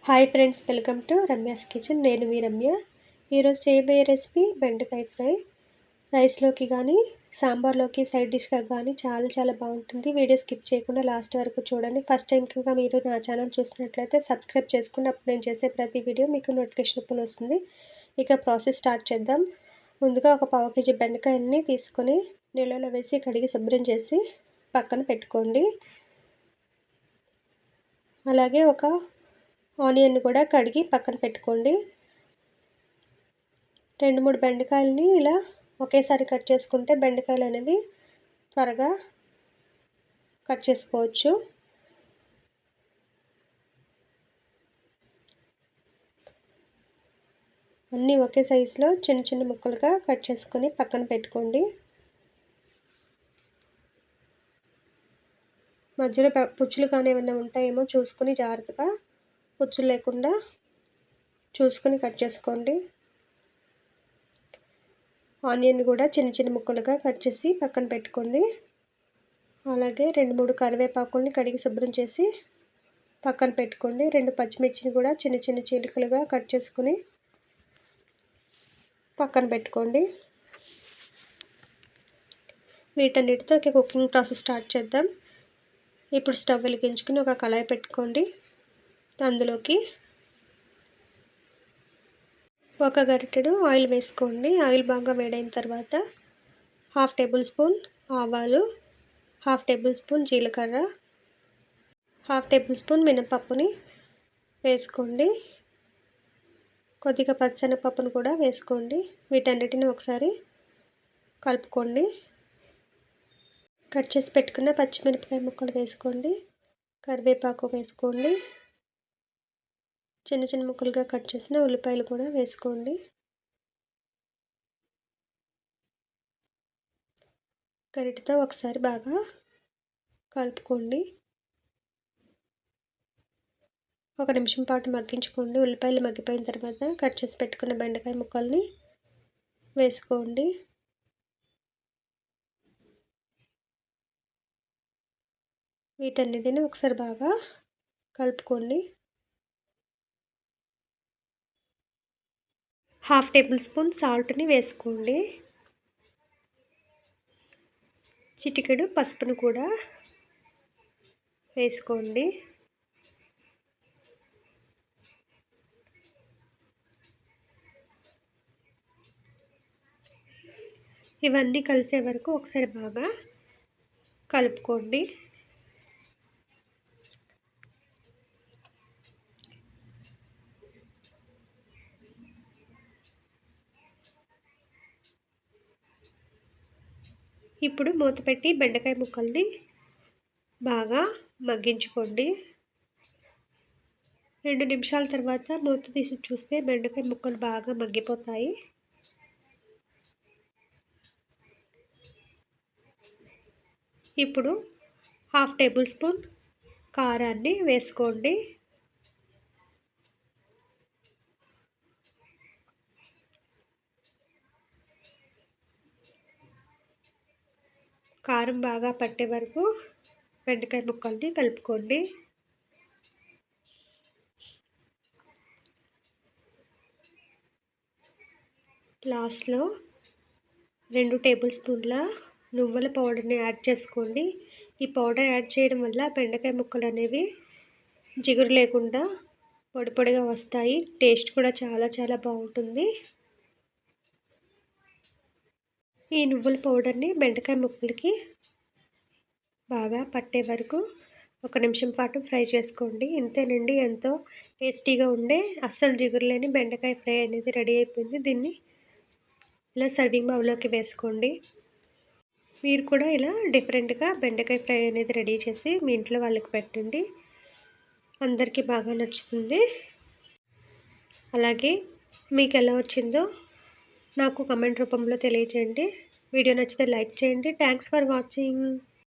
Hi friends, welcome to Ramya's kitchen. నేను మీ రమ్య. ఈరోజు చేయబోయే రెసిపీ బెండకాయ ఫ్రై. రైస్లోకి కానీ సాంబార్లోకి సైడ్ డిష్గా కానీ చాలా బాగుంటుంది. వీడియో స్కిప్ చేయకుండా లాస్ట్ వరకు చూడండి. ఫస్ట్ టైం కనుక మీరు నా ఛానల్ చూసినట్లయితే సబ్స్క్రైబ్ చేసుకుని అప్పుడు నేను చేసే ప్రతి వీడియో మీకు నోటిఫికేషన్ అప్పుడు వస్తుంది. ఇక ప్రాసెస్ స్టార్ట్ చేద్దాం. ముందుగా ఒక పావు కేజీ బెండకాయలని తీసుకొని నీళ్ళలో వేసి కడిగి శుభ్రం చేసి పక్కన పెట్టుకోండి. అలాగే ఒక ఆనియన్ కూడా కడిగి పక్కన పెట్టుకోండి. 2-3 బెండకాయలని ఇలా ఒకేసారి కట్ చేసుకుంటే బెండకాయలు అనేవి త్వరగా కట్ చేసుకోవచ్చు. అన్నీ ఒకే సైజులో చిన్న ముక్కలుగా కట్ చేసుకొని పక్కన పెట్టుకోండి. మధ్యలో పుచ్చులు కానీ ఏమైనా ఉంటాయేమో చూసుకొని జాగ్రత్తగా పుచ్చులు లేకుండా చూసుకొని కట్ చేసుకోండి. ఆనియన్ కూడా చిన్న ముక్కలుగా కట్ చేసి పక్కన పెట్టుకోండి. అలాగే 2-3 కరివేపాకుల్ని కడిగి శుభ్రం చేసి పక్కన పెట్టుకోండి. 2 పచ్చిమిర్చిని కూడా చిన్న చీలికలుగా కట్ చేసుకుని పక్కన పెట్టుకోండి. వీటన్నిటితో కుకింగ్ ప్రాసెస్ స్టార్ట్ చేద్దాం. ఇప్పుడు స్టవ్ వెలిగించుకుని ఒక కళాయి పెట్టుకోండి. అందులోకి ఒక గరిటెడు ఆయిల్ వేసుకోండి. ఆయిల్ బాగా వేడైన తర్వాత 1/2 టేబుల్ స్పూన్ ఆవాలు, 1/2 టేబుల్ స్పూన్ జీలకర్ర, 1/2 టేబుల్ స్పూన్ మినపప్పుని వేసుకోండి. కొద్దిగా పచ్చిశనగపప్పును కూడా వేసుకోండి. వీటన్నిటిని ఒకసారి కలుపుకోండి. కట్ చేసి పెట్టుకున్న పచ్చిమిరపకాయ ముక్కలు వేసుకోండి. కరివేపాకు వేసుకోండి. చిన్న ముక్కలుగా కట్ చేసిన ఉల్లిపాయలు కూడా వేసుకోండి. గరిటెతో ఒకసారి బాగా కలుపుకోండి. 1 నిమిషం పాటు మగ్గించుకోండి. ఉల్లిపాయలు మగ్గిపోయిన తర్వాత కట్ చేసి పెట్టుకున్న బెండకాయ ముక్కల్ని వేసుకోండి. వీటన్నిటిని ఒకసారి బాగా కలుపుకోండి. 1/2 టేబుల్ స్పూన్ సాల్ట్ని వేసుకోండి. చిటికెడు పసుపును కూడా వేసుకోండి. ఇవన్నీ కలిసే వరకు ఒకసారి బాగా కలుపుకోండి. ఇప్పుడు మూత పెట్టి బెండకాయ ముక్కల్ని బాగా మగ్గించుకోండి. 2 నిమిషాల తర్వాత మూత తీసి చూస్తే బెండకాయ ముక్కలు బాగా మగ్గిపోతాయి. ఇప్పుడు 1/2 టేబుల్ స్పూన్ కారాన్ని వేసుకోండి. కారం బాగా పట్టే వరకు బెండకాయ ముక్కల్ని కలుపుకోండి. లాస్ట్లో 2 టేబుల్ స్పూన్ల నువ్వుల పౌడర్ని యాడ్ చేసుకోండి. ఈ పౌడర్ యాడ్ చేయడం వల్ల బెండకాయ ముక్కలు అనేవి జిగురు లేకుండా పొడిగా వస్తాయి. టేస్ట్ కూడా చాలా బాగుంటుంది. ఈ నువ్వుల పౌడర్ని బెండకాయ ముక్కలకి బాగా పట్టే వరకు 1 నిమిషం పాటు ఫ్రై చేసుకోండి. ఇంతేనండి, ఎంతో టేస్టీగా ఉండే అస్సలు జిగురు లేని బెండకాయ ఫ్రై అనేది రెడీ అయిపోయింది. దీన్ని ఇలా సర్వింగ్ బౌల్లోకి వేసుకోండి. మీరు కూడా ఇలా డిఫరెంట్గా బెండకాయ ఫ్రై అనేది రెడీ చేసి మీ ఇంట్లో వాళ్ళకి పెట్టండి. అందరికీ బాగా నచ్చుతుంది. అలాగే మీకు ఎలా వచ్చిందో నాకు కమెంట్ రూపంలో తెలియజేయండి. వీడియో నచ్చితే లైక్ చేయండి. Thanks for watching.